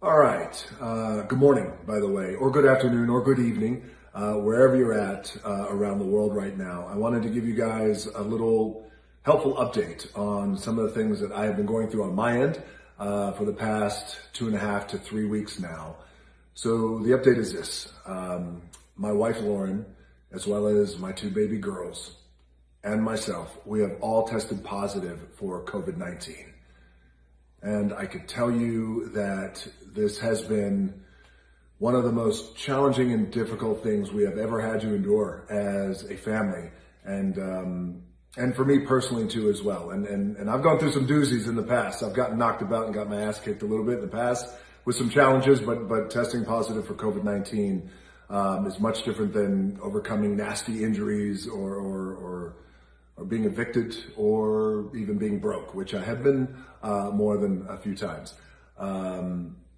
All right. Good morning, by the way, or good afternoon, or good evening, wherever you're at around the world right now. I wanted to give you guys a little helpful update on some of the things that I have been going through on my end for the past 2.5 to 3 weeks now. So the update is this. My wife, Lauren, as well as my two baby girls and myself, we have all tested positive for COVID-19. And I could tell you that this has been one of the most challenging and difficult things we have ever had to endure as a family. And for me personally too as well. And I've gone through some doozies in the past. I've gotten knocked about and got my ass kicked a little bit in the past with some challenges, but testing positive for COVID-19 is much different than overcoming nasty injuries or being evicted or even being broke, which I have been more than a few times.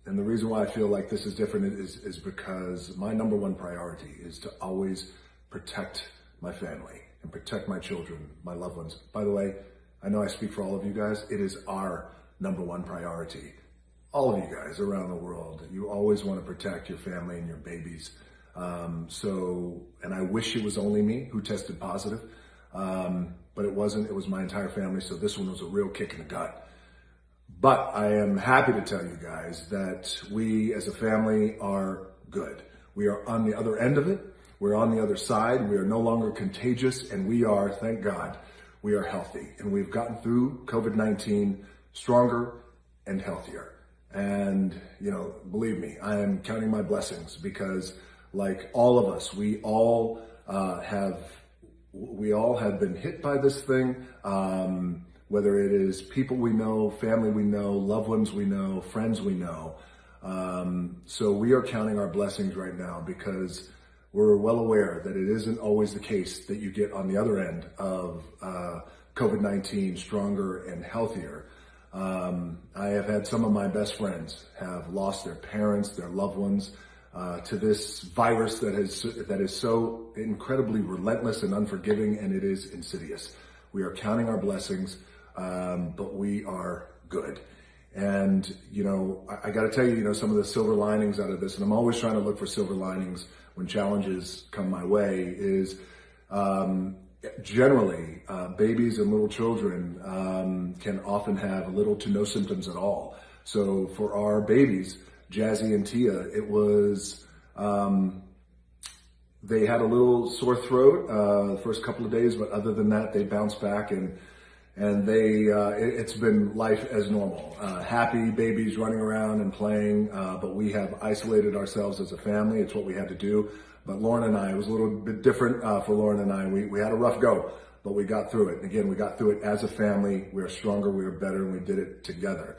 And the reason why I feel like this is different is because my number one priority is to always protect my family and protect my children, my loved ones. By the way, I know I speak for all of you guys. It is our number one priority. All of you guys around the world, you always want to protect your family and your babies. And I wish it was only me who tested positive. But it wasn't. It was my entire family. So this one was a real kick in the gut. But I am happy to tell you guys that we as a family are good. We are on the other end of it. We're on the other side. We are no longer contagious, and we are, thank God, we are healthy. And we've gotten through COVID-19 stronger and healthier. And, believe me, I am counting my blessings because like all of us, we all have been hit by this thing, whether it is people we know, family we know, loved ones we know, friends we know. So we are counting our blessings right now because we're well aware that it isn't always the case that you get on the other end of COVID-19 stronger and healthier. I have had some of my best friends have lost their parents, their loved ones, to this virus that is so incredibly relentless and unforgiving, and it is insidious. We are counting our blessings, but we are good. And, I got to tell you, some of the silver linings out of this, and I'm always trying to look for silver linings when challenges come my way, is generally babies and little children can often have little to no symptoms at all. So for our babies, Jazzy and Tia, it was, they had a little sore throat the first couple of days, but other than that, they bounced back and it's been life as normal. Happy babies running around and playing, but we have isolated ourselves as a family. It's what we had to do. But Lauren and I, it was a little bit different for Lauren and I. We had a rough go, but we got through it. And again, we got through it as a family. We are stronger, we are better, and we did it together.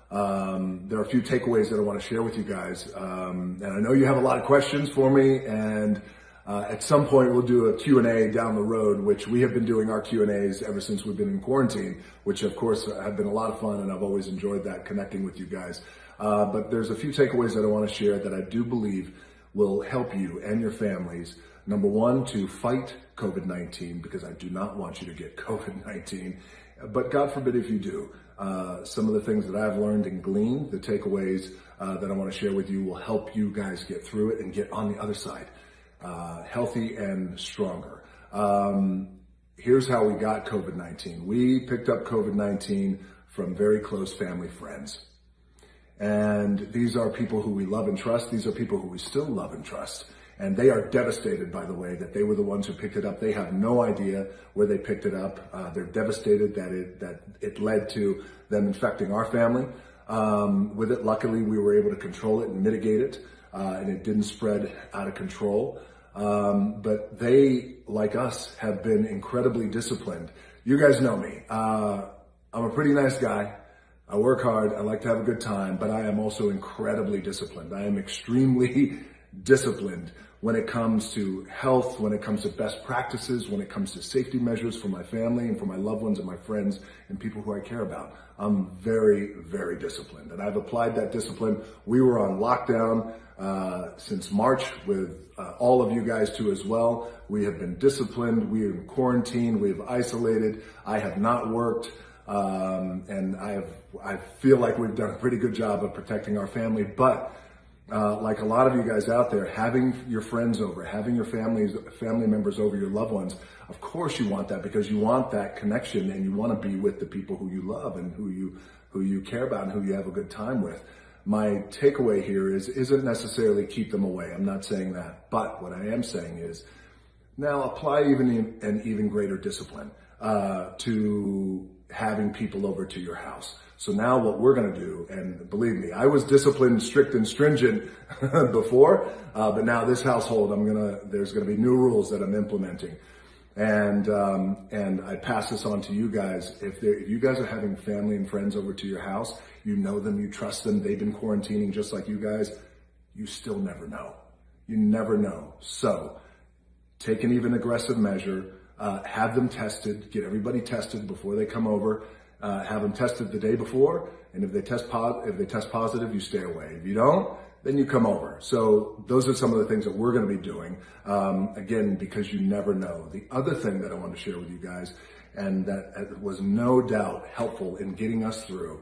There are a few takeaways that I want to share with you guys. And I know you have a lot of questions for me, and at some point we'll do a Q&A down the road, which we have been doing our Q&As ever since we've been in quarantine, which of course have been a lot of fun, and I've always enjoyed that, connecting with you guys. But there's a few takeaways that I want to share that I do believe will help you and your families. Number one, to fight COVID-19, because I do not want you to get COVID-19, but God forbid if you do. Some of the things that I've learned and gleaned, the takeaways that I want to share with you will help you guys get through it and get on the other side, healthy and stronger. Here's how we got COVID-19. We picked up COVID-19 from very close family friends. And these are people who we love and trust. These are people who we still love and trust. And they are devastated, by the way, that they were the ones who picked it up. They have no idea where they picked it up. They're devastated that it led to them infecting our family. With it, luckily, we were able to control it and mitigate it, and it didn't spread out of control. But they, like us, have been incredibly disciplined. You guys know me. I'm a pretty nice guy. I work hard. I like to have a good time, but I am also incredibly disciplined. I am extremely disciplined when it comes to health, when it comes to best practices, when it comes to safety measures for my family and for my loved ones and my friends and people who I care about. I'm very, very disciplined, and I've applied that discipline. We were on lockdown since March with all of you guys too as well. We have been disciplined. We are in quarantine. We have isolated. I have not worked. And I feel like we've done a pretty good job of protecting our family. But like a lot of you guys out there, having your friends over, having your family members over, your loved ones, of course you want that, because you want that connection and you want to be with the people who you love and who you care about and who you have a good time with. My takeaway here isn't necessarily keep them away. I'm not saying that. But what I am saying is now apply an even greater discipline to having people over to your house. So now what we're going to do, and believe me, I was disciplined, strict, and stringent before, but now this household, there's going to be new rules that I'm implementing. And I pass this on to you guys. If you guys are having family and friends over to your house, you know them, you trust them, they've been quarantining just like you guys, you still never know. You never know. So take an even aggressive measure, have them tested, get everybody tested before they come over, have them tested the day before, and if they test positive, you stay away. If you don't, then you come over. So those are some of the things that we're going to be doing, again, because you never know. The other thing that I want to share with you guys, and that was no doubt helpful in getting us through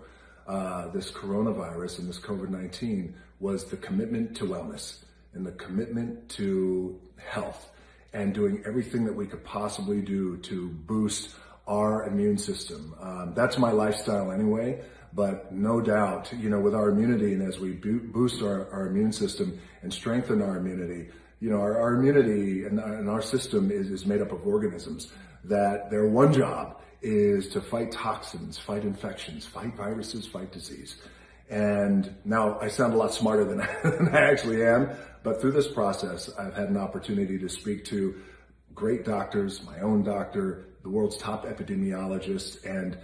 this coronavirus and this COVID-19, was the commitment to wellness and the commitment to health and doing everything that we could possibly do to boost our immune system. That's my lifestyle anyway, but no doubt, with our immunity, and as we boost our immune system and strengthen our immunity, our immunity and our system is made up of organisms that their one job is to fight toxins, fight infections, fight viruses, fight disease. And now I sound a lot smarter than I actually am, but through this process, I've had an opportunity to speak to great doctors, my own doctor, the world's top epidemiologists, and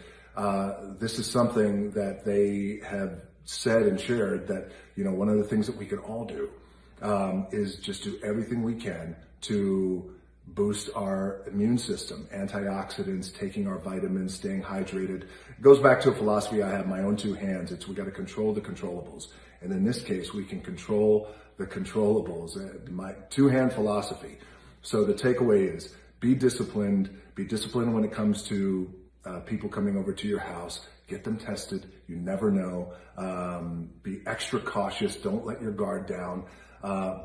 this is something that they have said and shared that, one of the things that we can all do is just do everything we can to boost our immune system, antioxidants, taking our vitamins, staying hydrated. It goes back to a philosophy I have, my own two hands. We got to control the controllables. And in this case, we can control the controllables, my two-hand philosophy. So the takeaway is be disciplined when it comes to people coming over to your house. Get them tested. You never know. Be extra cautious. Don't let your guard down.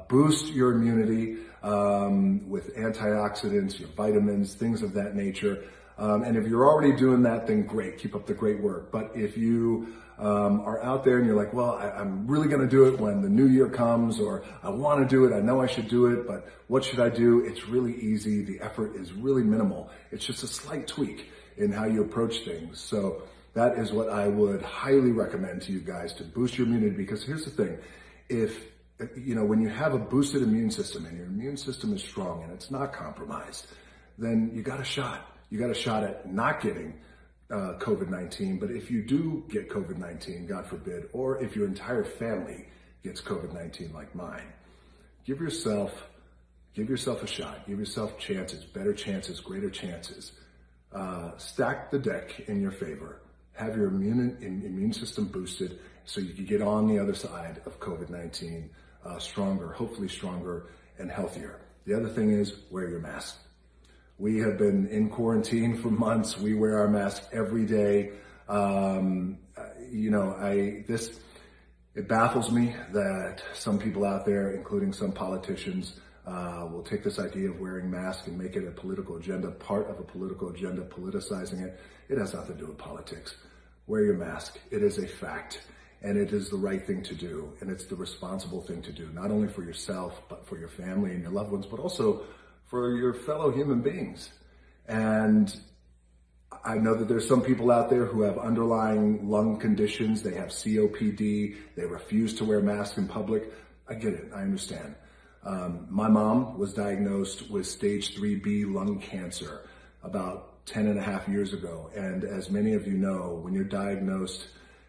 Boost your immunity with antioxidants, your vitamins, things of that nature. And if you're already doing that, then great. Keep up the great work. But if you are out there and you're like, well, I'm really going to do it when the new year comes, or I want to do it, I know I should do it, but what should I do? It's really easy. The effort is really minimal. It's just a slight tweak in how you approach things. So that is what I would highly recommend to you guys, to boost your immunity. Because here's the thing, when you have a boosted immune system and your immune system is strong and it's not compromised, then you got a shot. You got a shot at not getting COVID-19. But if you do get COVID-19, God forbid, or if your entire family gets COVID-19 like mine, give yourself a shot. Give yourself chances, better chances, greater chances. Stack the deck in your favor. Have your immune system boosted so you can get on the other side of COVID-19 stronger, hopefully stronger and healthier. The other thing is wear your mask. We have been in quarantine for months. We wear our mask every day. It baffles me that some people out there, including some politicians, will take this idea of wearing masks and make it a political agenda, part of a political agenda, politicizing it. It has nothing to do with politics. Wear your mask. It is a fact, and it is the right thing to do, and it's the responsible thing to do, not only for yourself, but for your family and your loved ones, but also for your fellow human beings. And I know that there's some people out there who have underlying lung conditions. They have COPD. They refuse to wear masks in public. I get it. I understand. My mom was diagnosed with stage 3B lung cancer about 10 and a half years ago. And as many of you know, when you're diagnosed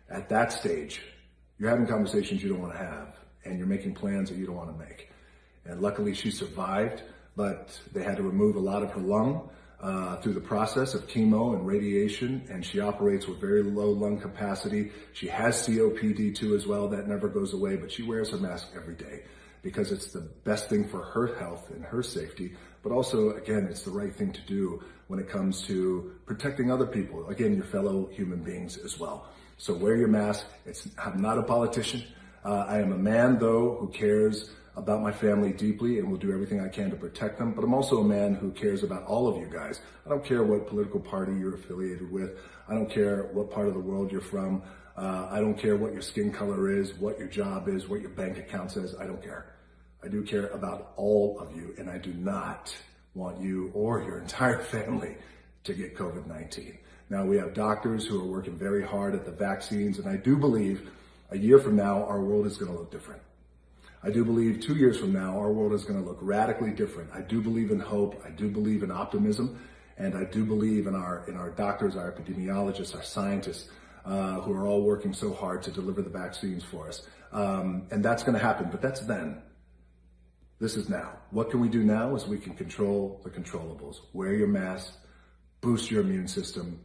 at that stage, you're having conversations you don't want to have, and you're making plans that you don't want to make. And luckily she survived, but they had to remove a lot of her lung through the process of chemo and radiation, and she operates with very low lung capacity. She has COPD too as well. That never goes away, but she wears her mask every day. because it's the best thing for her health and her safety, but also, again, it's the right thing to do when it comes to protecting other people, again, your fellow human beings as well. So wear your mask. I'm not a politician. I am a man, though, who cares about my family deeply and will do everything I can to protect them. But I'm also a man who cares about all of you guys. I don't care what political party you're affiliated with. I don't care what part of the world you're from. I don't care what your skin color is, what your job is, what your bank account says. I don't care. I do care about all of you, and I do not want you or your entire family to get COVID-19. Now, we have doctors who are working very hard at the vaccines, and I do believe a year from now, our world is going to look different. I do believe 2 years from now, our world is going to look radically different. I do believe in hope. I do believe in optimism, and I do believe in our doctors, our epidemiologists, our scientists, who are all working so hard to deliver the vaccines for us. And that's going to happen, but that's then. This is now. What can we do now is we can control the controllables. Wear your mask, boost your immune system,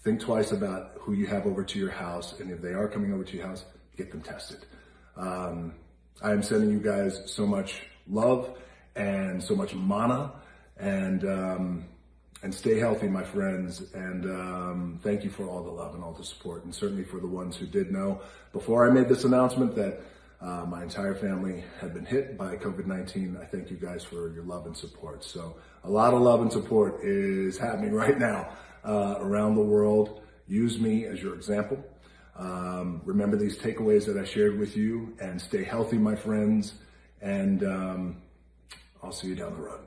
think twice about who you have over to your house, and if they are coming over to your house, get them tested. I am sending you guys so much love and so much mana, and stay healthy, my friends, and thank you for all the love and all the support, and certainly for the ones who did know before I made this announcement that my entire family had been hit by COVID-19. I thank you guys for your love and support. So a lot of love and support is happening right now around the world. Use me as your example. Remember these takeaways that I shared with you, and stay healthy, my friends, and I'll see you down the road.